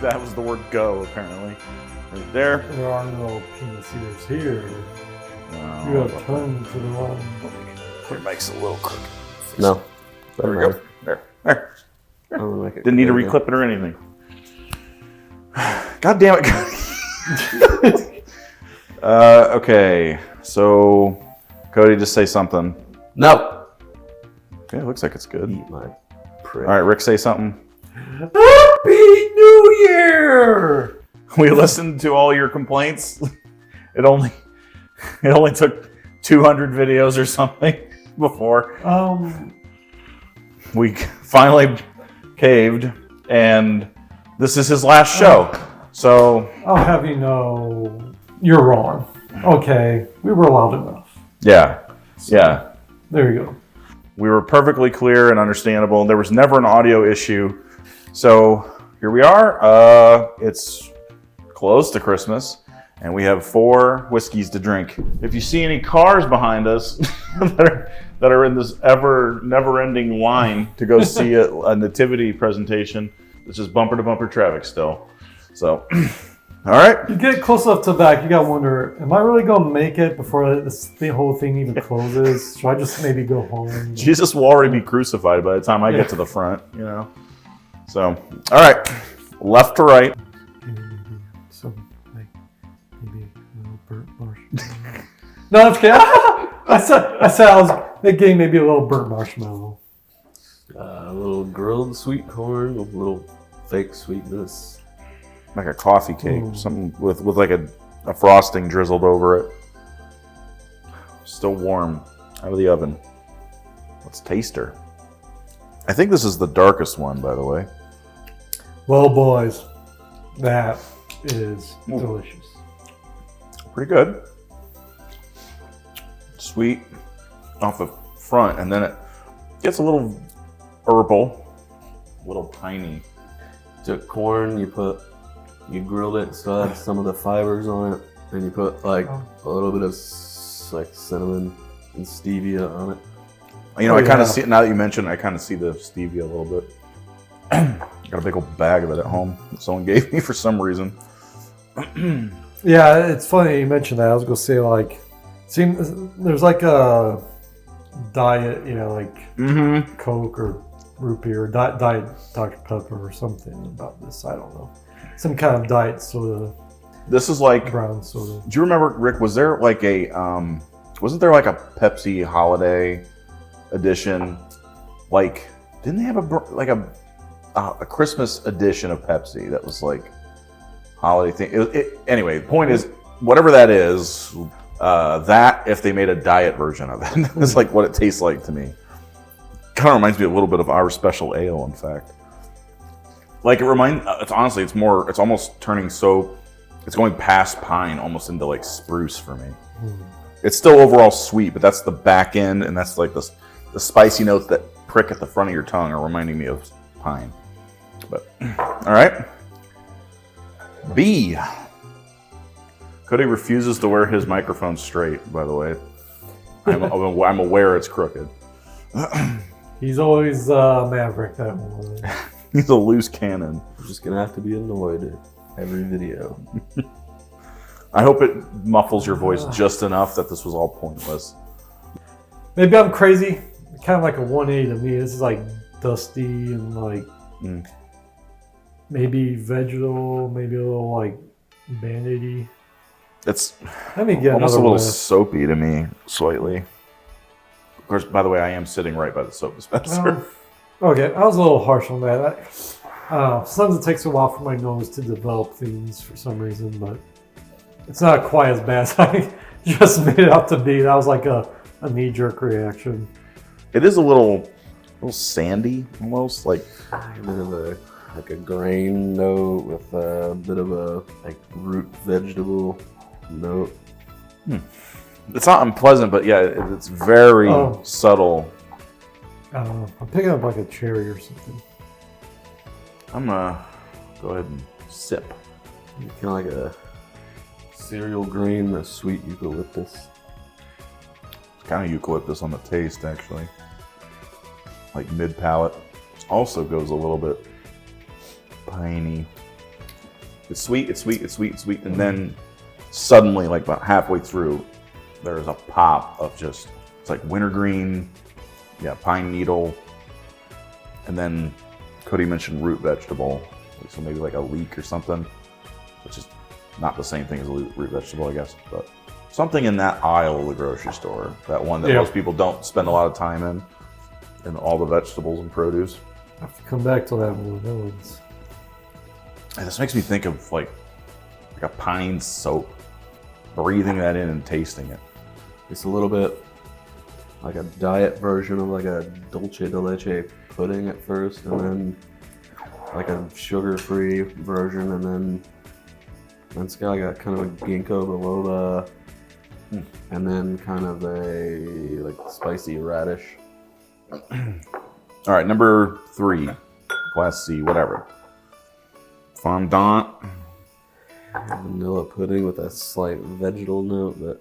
that was the word go, apparently. Right there. There are no penis eaters here. Oh, You gotta turn to the one. your mic's a little crooked. No. There we go. There. Like Didn't need to reclip it or anything. God damn it. Okay, so Cody, just say something. No. Okay, it looks like it's good. Eat my prick. All right, Rick, say something. Happy New Year! We listened to all your complaints. It only took 200 videos or something before we finally caved, and this is his last show. So I'll have you know, you're wrong. Okay, we were loud enough. yeah. There you go. We were perfectly clear and understandable. There was never an audio issue. So here we are. It's close to Christmas, and we have 4 whiskeys to drink. If you see any cars behind us that are in this never-ending line to go see a nativity presentation, it's just bumper-to-bumper traffic still. So, all right. You get close enough to the back, you gotta wonder, am I really gonna make it before the whole thing even closes? Should I just maybe go home? Jesus will already be crucified by the time I get to the front, you know? So, all right. Left to right. So, like, maybe a little burnt marshmallow. No, I'm kidding. I said I was getting maybe a little burnt marshmallow. A little grilled sweet corn with a little fake sweetness. Like a coffee cake, something with like a frosting drizzled over it. Still warm out of the oven. Let's taste her. I think this is the darkest one, by the way. Well, boys, that is delicious. Pretty good. Sweet off the front, and then it gets a little herbal, a little piney. Took corn, you grilled it, still had some of the fibers on it, and you put like a little bit of like cinnamon and stevia on it. You know, I kind of see it now that you mentioned. I kind of see the stevia a little bit. Got a big old bag of it at home that someone gave me for some reason. Yeah, it's funny you mentioned that. I was gonna say like, there's like a diet, you know, like Coke or root beer, or diet Dr. Pepper or something about this. I don't know. Some kind of diet soda. This is like brown soda. Do you remember, Rick? Was there like a wasn't there like a Pepsi holiday edition? Like, didn't they have a Christmas edition of Pepsi that was like holiday thing? Anyway, the point is, whatever that is, that if they made a diet version of it, it's like what it tastes like to me. Kind of reminds me a little bit of our special ale, in fact. Like it's honestly, it's almost turning so, it's going past pine almost into like spruce for me. It's still overall sweet, but that's the back end, and that's like the spicy notes that prick at the front of your tongue are reminding me of pine. But, all right. B. Cody refuses to wear his microphone straight, by the way. I'm aware it's crooked. He's always Maverick, that one. He's a loose cannon. I'm just gonna have to be annoyed every video. I hope it muffles your voice just enough that this was all pointless. Maybe I'm crazy. Kind of like a 180 to me. This is like dusty and like maybe vegetal, maybe a little like band-aidy. It's almost a little soapy to me, slightly. Of course, by the way, I am sitting right by the soap dispenser. Okay, I was a little harsh on that. Sometimes it takes a while for my nose to develop things for some reason, but it's not quite as bad as I just made it out to be. That was like a knee-jerk reaction. It is a little sandy, almost like a bit of a grain note with a bit of a like root vegetable note. It's not unpleasant, but yeah, it's very subtle. I'm picking up like a cherry or something. I'm gonna go ahead and sip. Kind of like a cereal grain, a sweet eucalyptus. It's kind of eucalyptus on the taste, actually. Like mid-palate. Also goes a little bit piney. It's sweet, it's sweet, it's sweet, it's sweet, and then suddenly, like about halfway through, there's a pop of just, it's like wintergreen, pine needle, and then Cody mentioned root vegetable, so maybe like a leek or something, which is not the same thing as a root vegetable, I guess, but something in that aisle of the grocery store, that one that most people don't spend a lot of time in all the vegetables and produce. I have to come back to that one. And this makes me think of like a pine soap, breathing that in and tasting it. It's a little bit like a diet version of like a dulce de leche pudding at first, and then like a sugar-free version, and then it's got like a kind of a ginkgo biloba, and then kind of a like spicy radish. All right, number 3, Class C, whatever. Fondant. Vanilla pudding with a slight vegetal note, but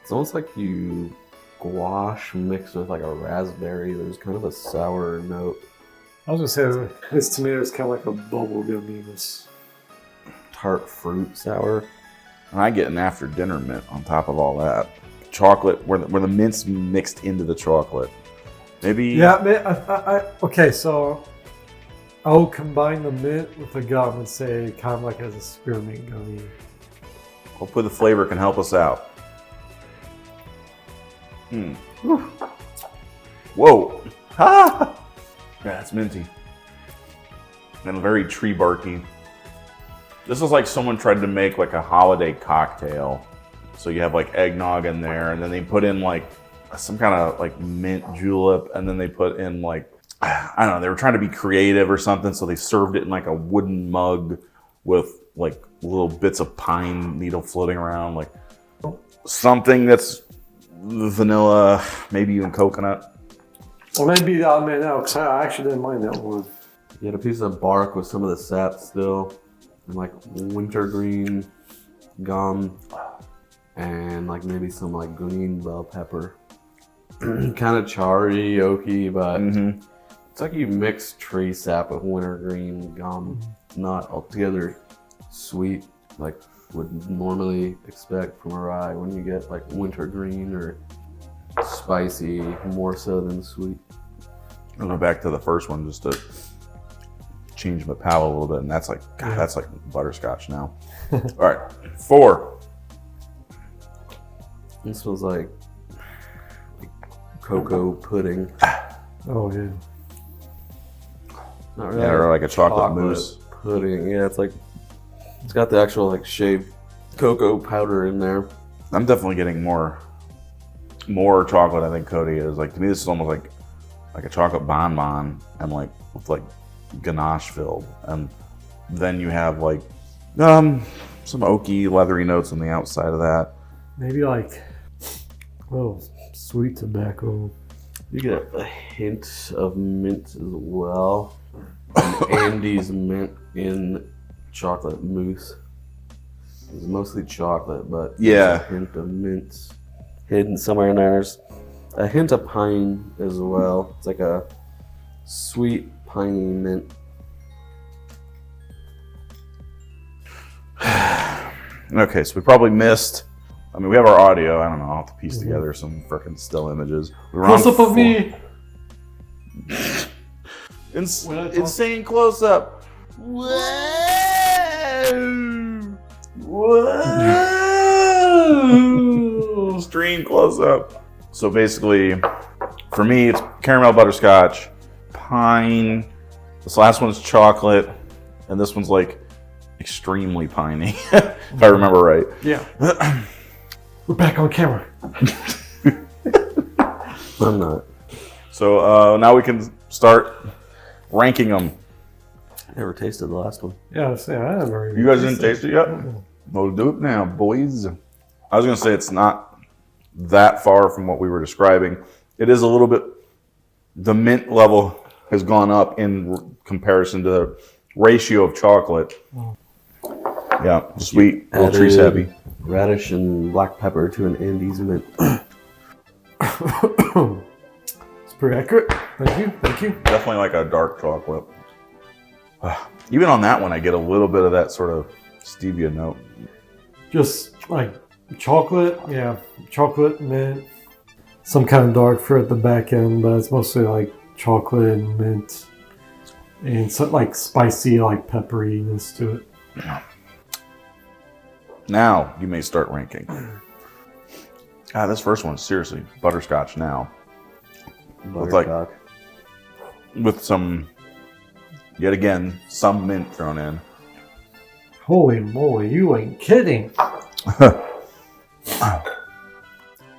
it's almost like you gouache mixed with like a raspberry. There's kind of a sour note. I was gonna say this to me is kind of like a bubble gumminess. Tart fruit sour. And I get an after dinner mint on top of all that. Chocolate, where the mint's mixed into the chocolate. Maybe. Yeah, okay, so I will combine the mint with the gum and say kind of like as a spearmint gummy. Hopefully the flavor can help us out. Whoa. Ah! Yeah, it's minty. And very tree barky. This is like someone tried to make like a holiday cocktail. So you have like eggnog in there, and then they put in like some kind of like mint julep, and then they put in like, I don't know, they were trying to be creative or something, so they served it in like a wooden mug with like little bits of pine needle floating around, like something that's vanilla, maybe even coconut. Well, maybe the odd man out, because I actually didn't mind that one. You had a piece of bark with some of the sap still, and like wintergreen gum, and like maybe some like green bell pepper. Kind of charry, oaky, but it's like you mix tree sap with wintergreen gum. Not altogether sweet like would normally expect from a rye when you get like wintergreen or spicy, more so than sweet. I'll go back to the first one just to change my palate a little bit, and that's like, God, that's like butterscotch now. All right, 4. This was like cocoa pudding. Oh, yeah. Not really. Yeah, or like a chocolate mousse pudding. Yeah, it's like, it's got the actual like shaved cocoa powder in there. I'm definitely getting more chocolate. I think Cody is like, to me this is almost like a chocolate bonbon, and like with like ganache filled, and then you have like some oaky leathery notes on the outside of that. Maybe like sweet tobacco. You get a hint of mint as well. And Andy's mint in chocolate mousse. It's mostly chocolate, but there's a hint of mint hidden somewhere in there. There's a hint of pine as well. It's like a sweet piney mint. Okay, so we probably missed. I mean, we have our audio. I don't know. I'll have to piece together some freaking still images. Close up of me. Insane close up. Whoa! Whoa! Extreme close up. So basically, for me, it's caramel butterscotch, pine. This last one's chocolate, and this one's like extremely piney, if I remember right. Yeah. We're back on camera. I'm not. So now we can start ranking them. Never tasted the last one. Yeah, I haven't very. You guys didn't taste it yet? We'll do it now, boys. I was going to say it's not that far from what we were describing. It is a little bit, the mint level has gone up in comparison to the ratio of chocolate. Yeah, sweet, a little tree happy. Radish and black pepper to an Andy's mint. It's pretty accurate. Thank you. Definitely like a dark chocolate. Even on that one, I get a little bit of that sort of stevia note. Just like chocolate, chocolate, mint, some kind of dark fruit at the back end, but it's mostly like chocolate and mint, and so, like spicy, like pepperiness to it. Now you may start ranking. This first one, seriously, butterscotch now. Butterscotch. With some, yet again, some mint thrown in. Holy moly, you ain't kidding.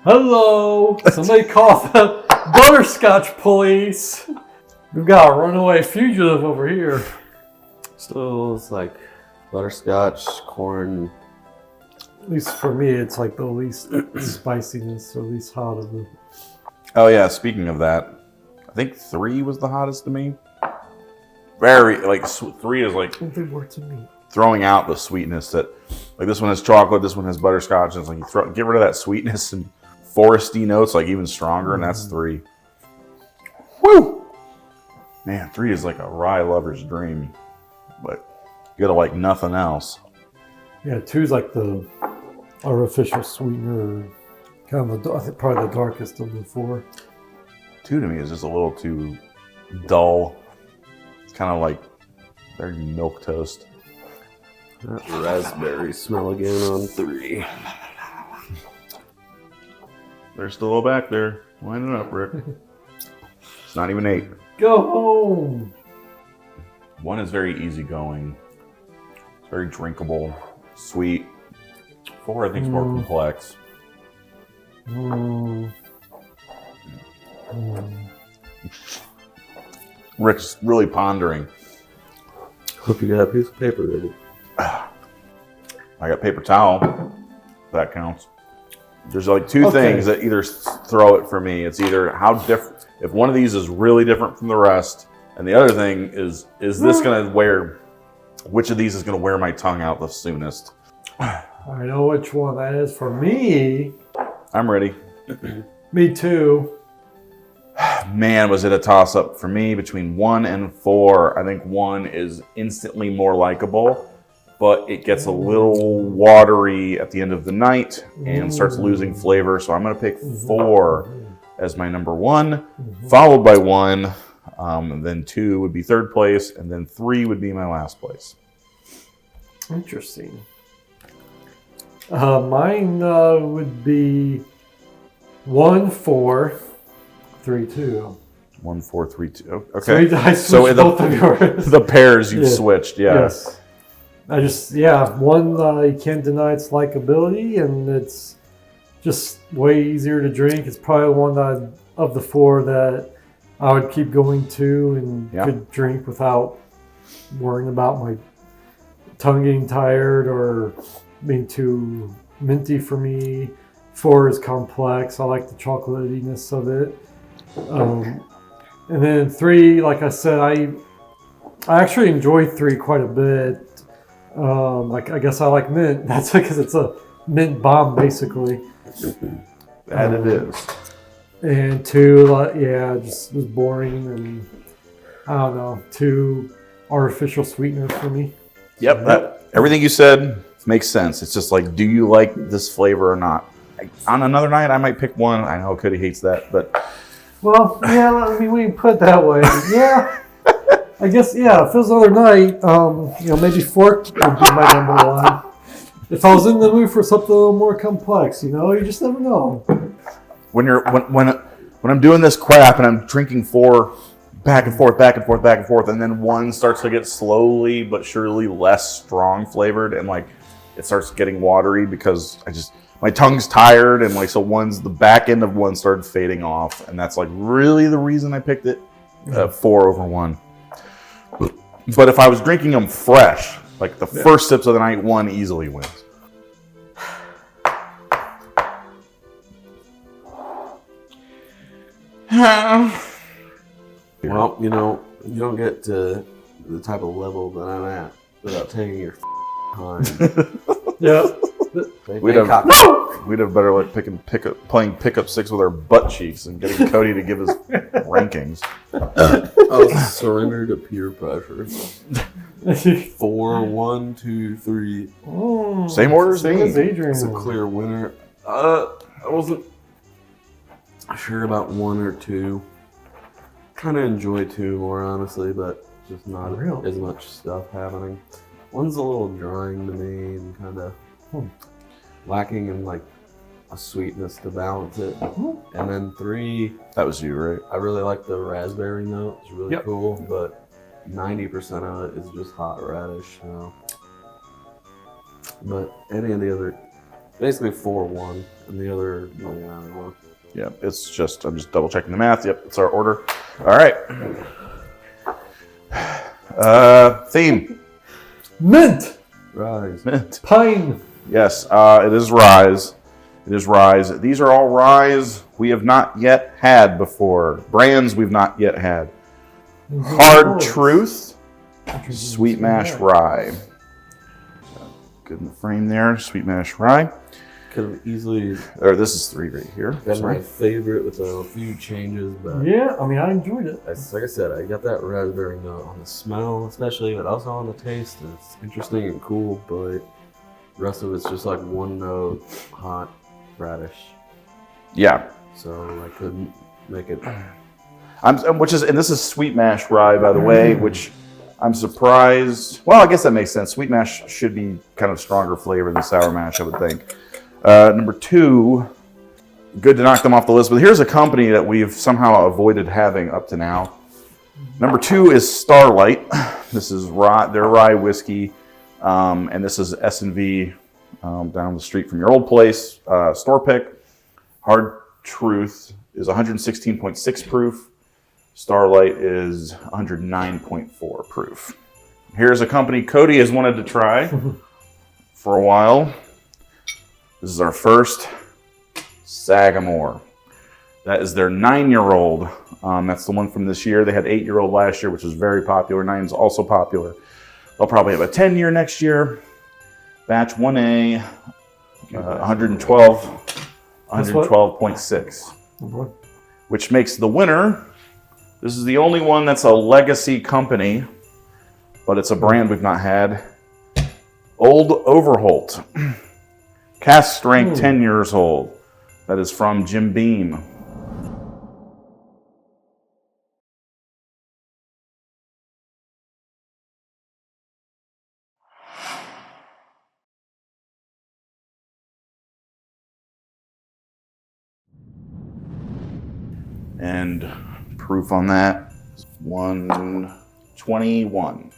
Hello, somebody call the butterscotch police. We've got a runaway fugitive over here. Still, it's like butterscotch, corn. At least for me, it's like the least spiciness, or least hot of the. Oh yeah, speaking of that, I think 3 was the hottest to me. Very, like, 3 is like They were to me. throwing out the sweetness that, like, this one has chocolate, this one has butterscotch, and it's like you get rid of that sweetness and foresty notes, like even stronger, and that's 3. Woo! Man, 3 is like a rye lover's dream, but you gotta like nothing else. Yeah, 2 is like the artificial sweetener, kind of I think probably the darkest of the 4. 2 to me is just a little too dull. It's kind of like very milk toast. That raspberry smell again on 3. They're still back there. Line it up, Rick. It's not even 8. Go home. 1 is very easygoing. It's very drinkable, sweet. 4, I think, is more complex. Rick's really pondering. Hope you got a piece of paper ready. I got paper towel. That counts. There's like 2 things that either throw it for me. It's either how different, if one of these is really different from the rest, and the other thing is this going to wear, which of these is going to wear my tongue out the soonest? I know which one that is for me. I'm ready. Me too. Man, was it a toss-up for me between 1 and 4. I think 1 is instantly more likable, but it gets a little watery at the end of the night and starts losing flavor. So I'm going to pick 4 as my number 1, followed by 1. And then 2 would be 3rd place, and then 3 would be my last place. Interesting. Mine would be 1, 4, 3, 2. 1, 4, 3, 2. Okay. So I switched both of yours. The pairs you've switched, yeah. Yes. I just, 1, you can't deny its likability, and it's just way easier to drink. It's probably one of the 4 that I would keep going to and could drink without worrying about my tongue getting tired or being too minty for me. 4 is complex. I like the chocolatiness of it. And then 3, like I said, I actually enjoy 3 quite a bit. Like I guess I like mint. That's because it's a mint bomb, basically. That it is. And 2, just was boring, and I don't know, 2 artificial sweetener for me. Yep, everything you said makes sense. It's just like, do you like this flavor or not? On another night, I might pick 1. I know Cody hates that, but... Well, I mean, when you put it that way, I guess, if it was another night, maybe 4 would be my number 1. If I was in the mood for something a little more complex, you just never know. When I'm doing this crap and I'm drinking 4 back and forth, and then 1 starts to get slowly but surely less strong flavored, and like it starts getting watery because my tongue's tired, and like so the back end of 1 started fading off, and that's like really the reason I picked it 4 over 1. But if I was drinking them fresh, like the first sips of the night, 1 easily wins. Well, you don't get to the type of level that I'm at without taking your time. Yeah. We'd have better like playing pickup six with our butt cheeks and getting Cody to give his rankings. I'll surrender to peer pressure. 4, 1, 2, 3. Oh, Same order as same me. as Adrian. It's a clear winner. I wasn't sure about 1 or 2. Kind of enjoy 2 more honestly, but just not Really? as much stuff happening. 1's a little drying to me and kind of lacking in like a sweetness to balance it. And then 3, That was you, right? I really like the raspberry note. It's really Yep. cool, but 90% of it is just hot radish. So. But any of the other, basically 4-1, and the other 1. Yeah, it's just, I'm just double checking the math. Yep, it's our order. All right. Theme. Mint, Ryes. Mint. pine. Yes, it is Ryes. It is Ryes. These are all Ryes we have not yet had before. Brands we've not yet had. Hard Truth, Sweet Mash Rye. So, good in the frame there, Sweet Mash Rye. Could have easily Or this is 3 right here. been my favorite with a few changes, but Yeah, I mean, I enjoyed it. like I said, I got that raspberry note on the smell, especially, but also on the taste. It's interesting and cool, but the rest of it's just like 1 note, hot radish. Yeah. So I couldn't make it. And this is Sweet Mash Rye, by the way, which I'm surprised. Well, I guess that makes sense. Sweet Mash should be kind of stronger flavor than Sour Mash, I would think. Number 2, good to knock them off the list, but here's a company that we've somehow avoided having up to now. Number 2 is Starlight. This is their rye whiskey, and this is S&V down the street from your old place. Store pick. Hard Truth is 116.6 proof. Starlight is 109.4 proof. Here's a company Cody has wanted to try for a while. This is our first Sagamore. That is their 9-year-old. That's the one from this year. They had 8-year-old last year, which was very popular. 9 is also popular. They'll probably have a 10-year next year. Batch 1A, 112.6, which makes the winner. This is the only one that's a legacy company, but it's a brand we've not had. Old Overholt. Cask strength, 10 years old. That is from Jim Beam. And proof on that is 121.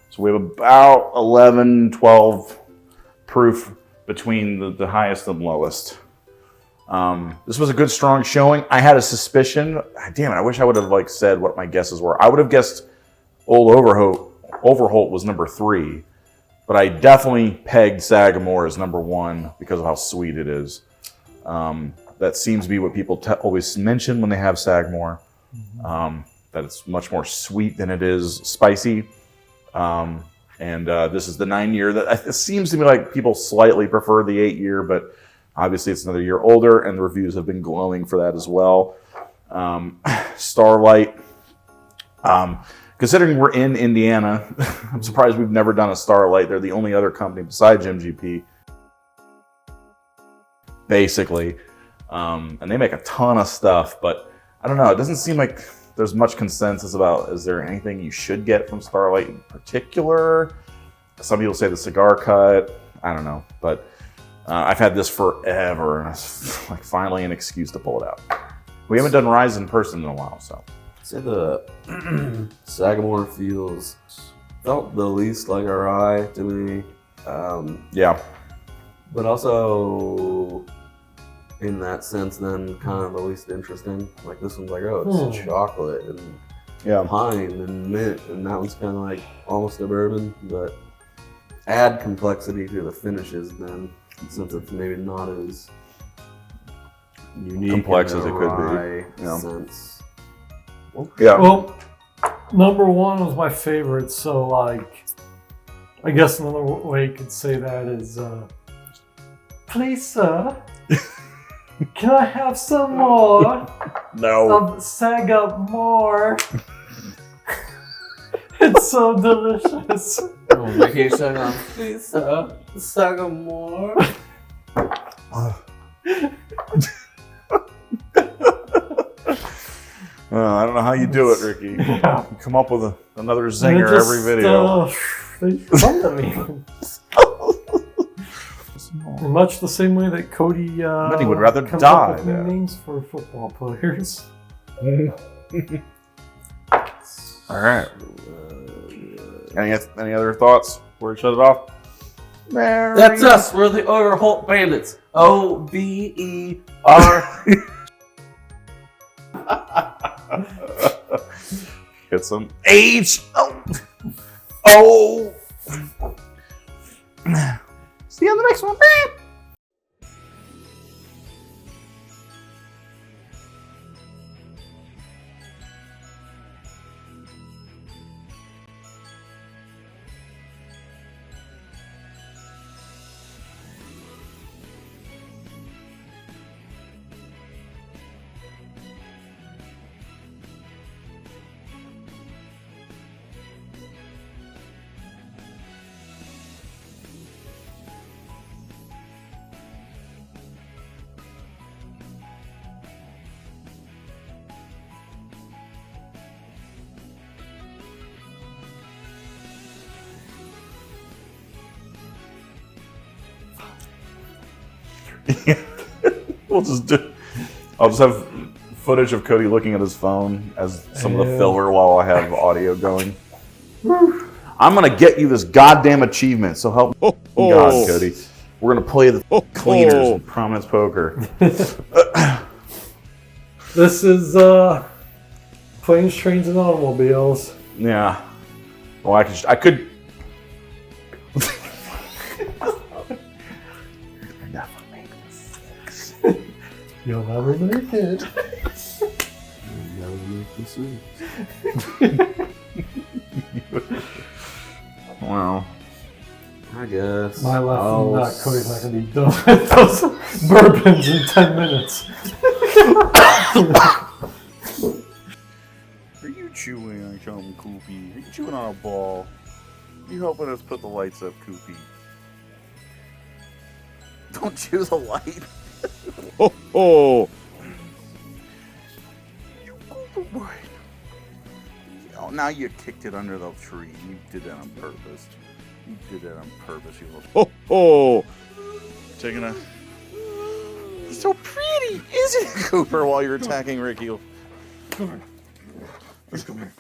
So we have about 11, 12 proof between the highest and lowest. This was a good, strong showing. I had a suspicion. Damn it, I wish I would have said what my guesses were. I would have guessed Old Overholt was number 3, but I definitely pegged Sagamore as number 1 because of how sweet it is. That seems to be what people always mention when they have Sagamore, that it's much more sweet than it is spicy. This is the 9-year. It seems to me like people slightly prefer the 8-year, but obviously it's another year older, and the reviews have been glowing for that as well. Starlight. Considering we're in Indiana, I'm surprised we've never done a Starlight. They're the only other company besides MGP, basically. And they make a ton of stuff, but I don't know. It doesn't seem like there's much consensus about, is there anything you should get from Starlight in particular? Some people say the cigar cut. I don't know, but I've had this forever, and it's finally an excuse to pull it out. We haven't done Ryes in person in a while, so. I'd say the Sagamore felt the least like a rye to me. Yeah. But also, in that sense, then kind of the least interesting. Like this one's like, oh, it's chocolate and pine and mint, and that one's kind of like almost a bourbon, but add complexity to the finishes then, since it's maybe not as unique, complex in as a it could be. rye Yeah. sense. Yeah. Well, number 1 was my favorite, so I guess another way you could say that is Please, sir. Can I have some more No. of Sagamore? It's so delicious. Oh, making sure please, Sagamore. I don't know how you do it, Ricky. Yeah. You come up with another And zinger it just, every video. They come to me. Much the same way that Cody Many would rather comes die up with new there. names for football players. All right. Any other thoughts before we shut it off? That's us. We're the Overholt Bandits. Ober. Get some H. Oh. See you on the next one. I'll just have footage of Cody looking at his phone as some of the filler while I have audio going. I'm gonna get you this goddamn achievement, so help me God, Cody. We're gonna play the cleaners in Prominence Poker. This is Planes, Trains, and Automobiles. Yeah. Well, I could. You'll never make it. You'll never make this in. Wow. I guess. My left and not Cody's not going to be done with those bourbons in 10 minutes. Are you chewing on something, Koopy? Are you chewing on a ball? You helping us put the lights up, Koopy? Don't chew the light. Oh, You Koopa boy. Oh, now you kicked it under the tree. You did that on purpose. You did that on purpose, you little... oh. Taking a... It's so pretty, isn't it, Cooper, while you're attacking Ricky? Come here. Come here.